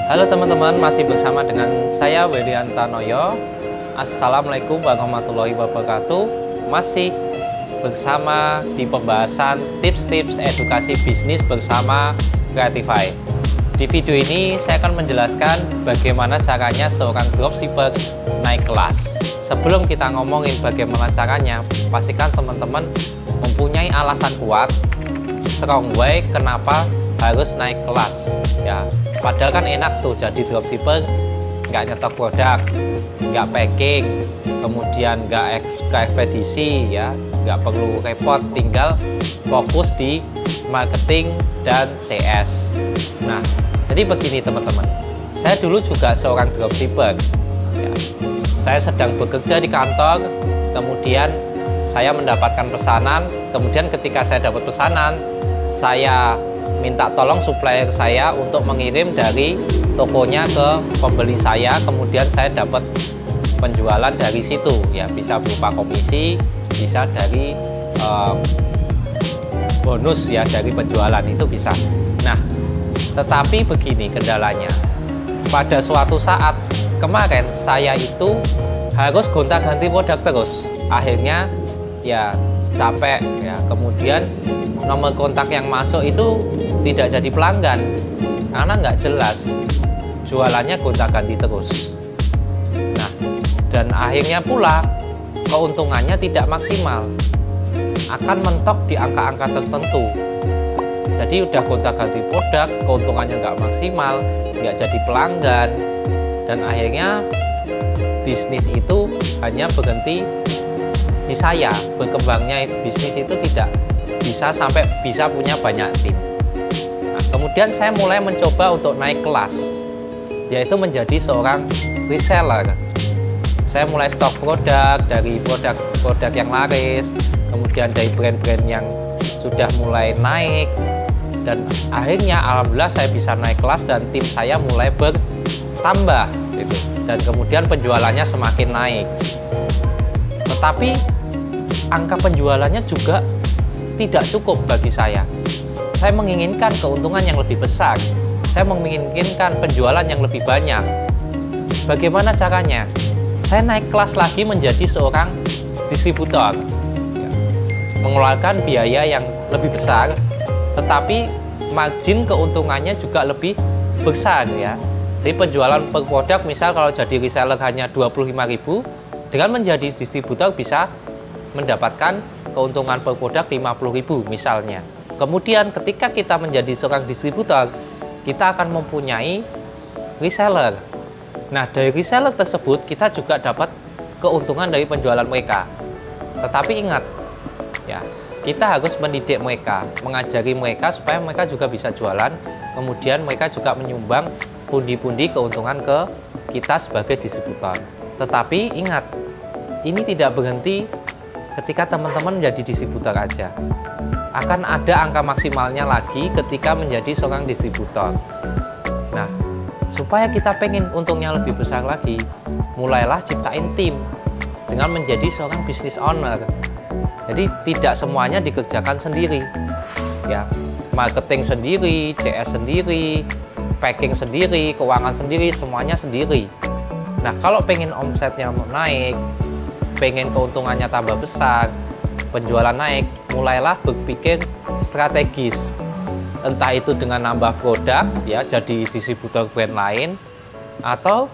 Halo teman-teman, masih bersama dengan saya Weliantanoyo. Assalamualaikum warahmatullahi wabarakatuh. Masih bersama di pembahasan tips-tips edukasi bisnis bersama Creatify. Di video ini saya akan menjelaskan bagaimana caranya seorang dropshipper naik kelas. Sebelum kita ngomongin bagaimana caranya, pastikan teman-teman mempunyai alasan kuat, strong way kenapa harus naik kelas ya. Padahal kan enak tuh jadi dropshipper, nggak nyetok produk, nggak packing, kemudian nggak ekspedisi ya, nggak perlu repot, tinggal fokus di marketing dan CS. Nah, jadi begini teman-teman, saya dulu juga seorang dropshipper ya. Saya sedang bekerja di kantor, kemudian saya mendapatkan pesanan, kemudian ketika saya dapat pesanan, saya minta tolong supplier saya untuk mengirim dari tokonya ke pembeli saya, kemudian saya dapat penjualan dari situ ya, bisa berupa komisi, bisa dari bonus ya dari penjualan itu bisa. Nah, tetapi begini kendalanya, pada suatu saat kemarin saya itu harus gonta-ganti produk terus, akhirnya ya capek ya, kemudian nomor kontak yang masuk itu tidak jadi pelanggan karena nggak jelas, jualannya gonta-ganti terus. Nah, dan akhirnya pula keuntungannya tidak maksimal, akan mentok di angka-angka tertentu. Jadi udah gonta-ganti produk, keuntungannya nggak maksimal, nggak jadi pelanggan, dan akhirnya bisnis itu hanya berhenti di saya. Berkembangnya bisnis itu tidak bisa sampai bisa punya banyak tim. Nah, kemudian saya mulai mencoba untuk naik kelas, yaitu menjadi seorang reseller. Saya mulai stok produk dari produk yang laris, kemudian dari brand-brand yang sudah mulai naik, dan akhirnya alhamdulillah saya bisa naik kelas dan tim saya mulai bertambah gitu. Dan kemudian penjualannya semakin naik. Tetapi angka penjualannya juga tidak cukup bagi saya. Saya menginginkan keuntungan yang lebih besar. Saya menginginkan penjualan yang lebih banyak. Bagaimana caranya? Saya naik kelas lagi menjadi seorang distributor. Mengeluarkan biaya yang lebih besar, tetapi margin keuntungannya juga lebih besar ya. Jadi penjualan per produk, misal kalau jadi reseller hanya 25.000, dengan menjadi distributor bisa mendapatkan keuntungan per produk 50.000 misalnya. Kemudian ketika kita menjadi seorang distributor, kita akan mempunyai reseller. Nah, dari reseller tersebut kita juga dapat keuntungan dari penjualan mereka. Tetapi ingat ya, kita harus mendidik mereka, mengajari mereka supaya mereka juga bisa jualan. Kemudian mereka juga menyumbang pundi-pundi keuntungan ke kita sebagai distributor. Tetapi ingat, ini tidak berhenti ketika teman-teman menjadi distributor aja. Akan ada angka maksimalnya lagi ketika menjadi seorang distributor. Nah, supaya kita pengen untungnya lebih besar lagi, mulailah ciptain tim dengan menjadi seorang business owner. Jadi tidak semuanya dikerjakan sendiri. Ya, marketing sendiri, CS sendiri, packing sendiri, keuangan sendiri, semuanya sendiri. Nah, kalau pengen omsetnya naik, pengen keuntungannya tambah besar, penjualan naik, mulailah berpikir strategis. Entah itu dengan nambah produk, ya jadi distributor brand lain, atau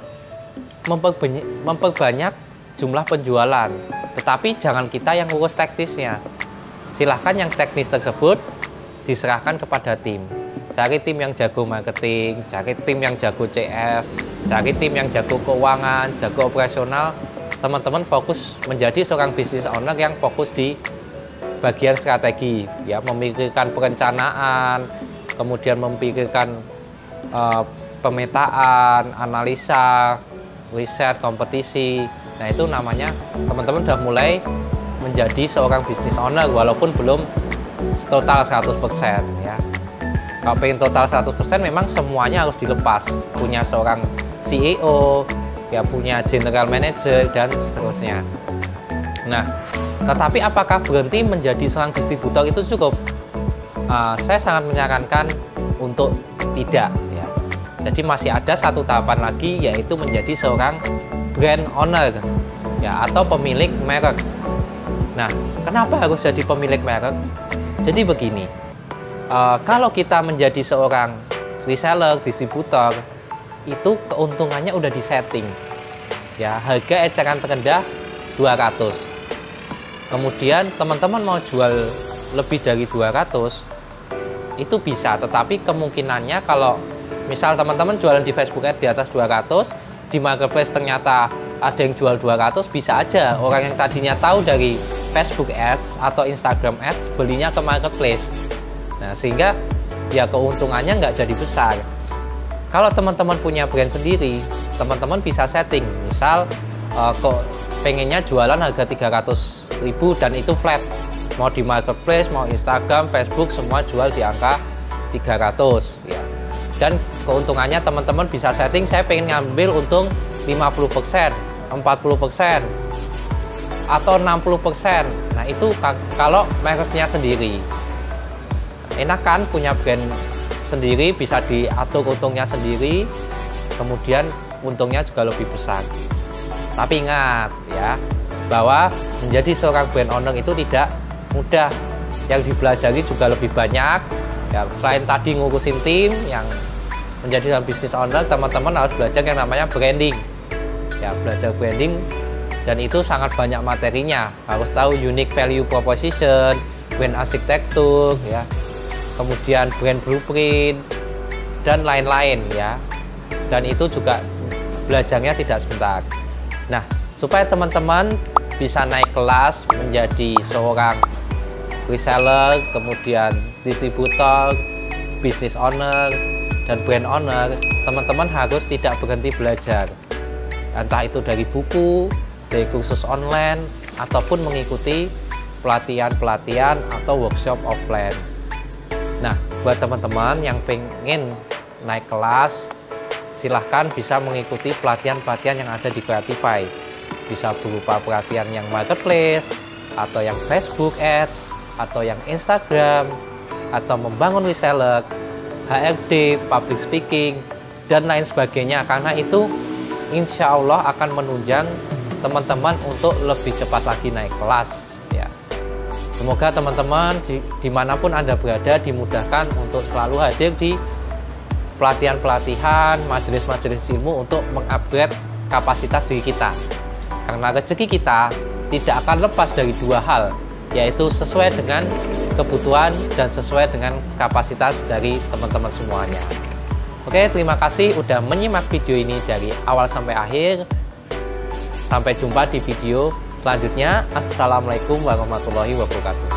memperbanyak jumlah penjualan. Tetapi jangan kita yang ngurus teknisnya. Silahkan yang teknis tersebut diserahkan kepada tim. Cari tim yang jago marketing, cari tim yang jago CF, cari tim yang jago keuangan, jago operasional. Teman-teman fokus menjadi seorang business owner yang fokus di bagian strategi ya, memikirkan perencanaan, kemudian memikirkan pemetaan, analisa, riset, kompetisi. Nah, itu namanya teman-teman sudah mulai menjadi seorang business owner walaupun belum total 100% ya. Kalau pengen total 100% memang semuanya harus dilepas. Punya seorang CEO, ya punya general manager dan seterusnya. Nah, tetapi apakah berhenti menjadi seorang distributor itu cukup? Saya sangat menyarankan untuk tidak ya. Jadi masih ada satu tahapan lagi, yaitu menjadi seorang brand owner ya, atau pemilik merek. Nah, kenapa harus jadi pemilik merek? Jadi begini, kalau kita menjadi seorang reseller, distributor, itu keuntungannya udah disetting ya, harga eceran terendah 200. Kemudian teman-teman mau jual lebih dari 200 itu bisa, tetapi kemungkinannya kalau misal teman-teman jualan di Facebook Ads di atas 200, di marketplace ternyata ada yang jual 200, bisa aja orang yang tadinya tahu dari Facebook Ads atau Instagram Ads belinya ke marketplace. Nah, sehingga ya keuntungannya nggak jadi besar. Kalau teman-teman punya brand sendiri, teman-teman bisa setting, misal kok pengennya jualan harga 300.000 dan itu flat, mau di marketplace, mau Instagram, Facebook, semua jual di angka 300 ya. Dan keuntungannya teman-teman bisa setting, saya pengen ngambil untung 50%, 40%, atau 60%. Nah, itu kalau mereknya sendiri. Enak kan punya brand sendiri, bisa diatur untungnya sendiri, kemudian untungnya juga lebih besar. Tapi ingat ya, bahwa menjadi seorang brand owner itu tidak mudah. Yang dipelajari juga lebih banyak ya. Selain tadi ngurusin tim yang menjadi seorang business owner, teman-teman harus belajar yang namanya branding ya, belajar branding, dan itu sangat banyak materinya. Harus tahu unique value proposition, brand arsitektur ya, kemudian brand blueprint dan lain-lain ya. Dan itu juga belajarnya tidak sebentar. Nah, supaya teman-teman bisa naik kelas menjadi seorang reseller, kemudian distributor, business owner, dan brand owner, teman-teman harus tidak berhenti belajar. Entah itu dari buku, dari kursus online, ataupun mengikuti pelatihan-pelatihan atau workshop offline. Nah, buat teman-teman yang pengen naik kelas, silahkan bisa mengikuti pelatihan-pelatihan yang ada di Creatify. Bisa berupa pelatihan yang marketplace, atau yang Facebook Ads, atau yang Instagram, atau membangun reseller, HRD, public speaking, dan lain sebagainya. Karena itu insya Allah akan menunjang teman-teman untuk lebih cepat lagi naik kelas ya. Semoga teman-teman dimanapun Anda berada dimudahkan untuk selalu hadir di pelatihan-pelatihan, majelis-majelis ilmu untuk mengupgrade kapasitas diri kita. Karena rezeki kita tidak akan lepas dari dua hal, yaitu sesuai dengan kebutuhan dan sesuai dengan kapasitas dari teman-teman semuanya. Oke, terima kasih udah menyimak video ini dari awal sampai akhir. Sampai jumpa di video selanjutnya. Assalamualaikum warahmatullahi wabarakatuh.